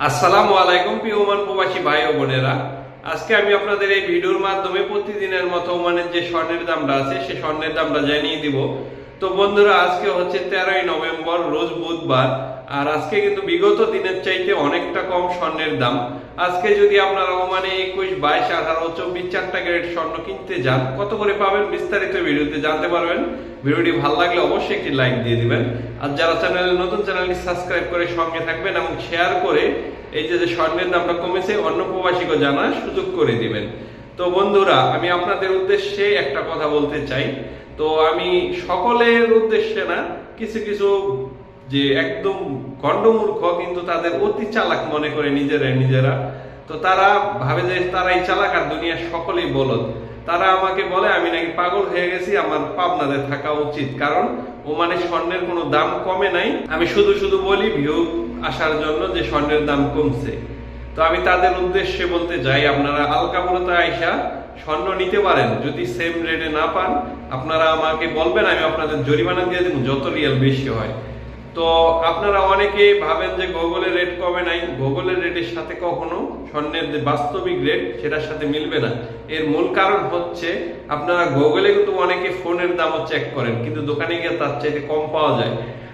আসসালামু আলাইকুম প্রিয় ওমান প্রবাসী ভাই ও বোনেরা। আজকে আমি আপনাদের এই ভিডিওর মাধ্যমে প্রতিদিনের মতো ওমানের যে স্বর্ণের দামটা আছে সে স্বর্ণের দামটা জানিয়ে দিব। তো বন্ধুরা, আজকে হচ্ছে 13ই নভেম্বর, রোজ বুধবার। আর আজকে কিন্তু বিগত দিনের চাইতে অনেকটা কম স্বর্ণের দাম। আজকে যদি আপনারা ওমানে 21, 22, 18, 24 4টা ক্যারেট স্বর্ণ কিনতে যান, কত করে পাবেন বিস্তারিত ভিডিওতে জানতে পারবেন। ভিডিওটি ভালো লাগলে অবশ্যই একটি লাইক দিয়ে দিবেন। আর যারা চ্যানেলে নতুন, চ্যানেলটি সাবস্ক্রাইব করে সঙ্গে থাকবেন এবং শেয়ার করে এই যে স্বর্ণের দামটা কমেছে অন্য প্রবাসীকে জানার সুযোগ করে দিবেন। তো বন্ধুরা, আমি আপনাদের উদ্দেশ্যে একটা কথা বলতে চাই। তো আমি সকলের উদ্দেশ্যে না, কিছু কিছু যে একদম গন্ডমূর্খ কিন্তু তাদের অতি চালাক মনে করে নিজেরা, তো তারা ভাবে যে তারাই চালাক আর দুনিয়ার সকলেই বলদ। তারা আমাকে বলে আমি নাকি পাগল হয়ে গেছি, আমার পাবনাতে থাকা উচিত, কারণ ওমানে স্বর্ণের কোনো দাম কমে নাই। আমি শুধু শুধু বলি ভিউ আসার জন্য যে স্বর্ণের দাম কমছে। তো আমি তাদের উদ্দেশ্যে বলতে চাই, আপনারা আলকাপুরতে আইসা স্বর্ণ নিতে পারেন। যদি সেম রেটে না পান, আপনারা আমাকে বলবেন, আমি আপনাদের জরিমানা দিয়ে দেবো যত রিয়াল বেশি হয়। তো আপনারা অনেকে ভাবেন যে গুগলের রেট কমে নাই। গুগলের রেটের সাথে কখনো স্বর্ণের যে বাস্তবিক রেট সেটার সাথে মিলবে না। এর মূল কারণ হচ্ছে, আপনারা গুগলে কিন্তু অনেকে ফোনের দামও চেক করেন, কিন্তু দোকানে গিয়ে তার চাইতে কম পাওয়া যায়।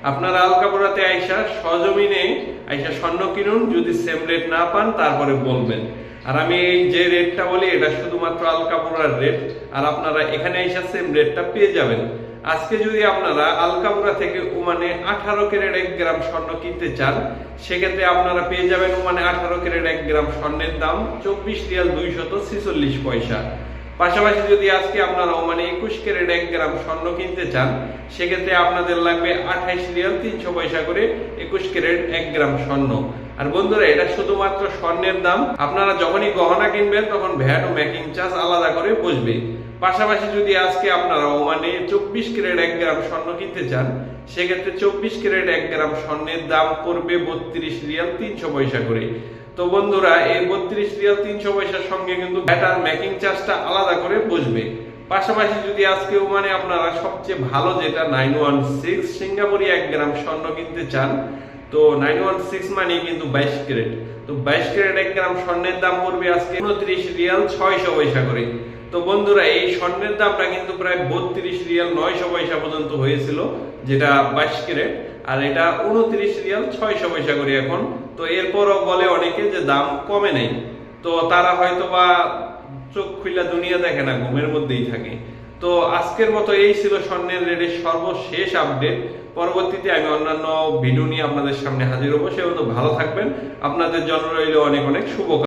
আপনারা আলকাপুরাতে আইসা সজমিনে আইসা স্বর্ণ কিনুন, যদি সেম রেট না পান তারপরে বলবেন। আর আমি এই যে রেটটা বলি এটা শুধুমাত্র আলকাপুরার রেট, আর আপনারা এখানে আইসা সেম রেটটা পেয়ে যাবেন। আজকে যদি আপনারা আলকাপুরা থেকে ওমানে 18 ক্যারেট 1 গ্রাম স্বর্ণ কিনতে চান, সেক্ষেত্রে আপনারা পেয়ে যাবেন ওমানে 18 ক্যারেট 1 গ্রাম স্বর্ণের দাম 24 রিয়াল 246 পয়সা। পাশাপাশি যদি আজকে আপনারা ওমানে 21 ক্যারেট 1 গ্রাম স্বর্ণ কিনতে চান, সেক্ষেত্রে আপনাদের লাগবে 28 রিয়াল 300 পয়সা করে 21 ক্যারেট 1 গ্রাম স্বর্ণ। আর বন্ধুরা, এটা শুধুমাত্র স্বর্ণের দাম। আপনারা যখনই গহনা কিনবেন তখন ভ্যাট ও মেকিং চার্জ আলাদা করে বসবে। পাশাপাশি যদি আজকে আপনারা ওমানে 24 ক্যারেট 1 গ্রাম স্বর্ণ কিনতে চান, সেক্ষেত্রে 24 ক্যারেট 1 গ্রাম স্বর্ণের দাম পড়বে 32 রিয়াল 300 পয়সা করে। তো বন্ধুরা, এই 32 রিয়াল 300 পয়সার সঙ্গে কিন্তু ভ্যাট আর মেকিং চার্জটা আলাদা করে বসবে। পাশাপাশি যদি আজকে ওমানে আপনারা সবচেয়ে ভালো যেটা 916 সিঙ্গাপুরি 1 গ্রাম স্বর্ণ কিনতে চান, তো 916 মানে কিন্তু 22 ক্যারেট। তো 22 ক্যারেট 1 গ্রাম স্বর্ণের দাম পড়বে আজকে 29 রিয়াল 600 পয়সা করে। তো বন্ধুরা, এই স্বর্ণের দামটা কিন্তু প্রায় 32 রিয়াল 900 পয়সা পর্যন্ত হয়েছিল, যেটা 22 ক্যারেট। আর এটা 29 রিয়াল 600 পয়সা করে এখন। তো এরপরও বলে অনেকে যে দাম কমে নাই। তো তারা হয়তো বা চোখ খুলে দুনিয়া দেখে না, ঘুমের মধ্যেই থাকে। তো আজকের মতো এই ছিল স্বর্ণের রেটের সর্বশেষ আপডেট। পরবর্তীতে আমি অন্যান্য ভিডিও নিয়ে আপনাদের সামনে হাজির হবো। সেও তো ভালো থাকবেন। আপনাদের জন্য রইল অনেক অনেক শুভ।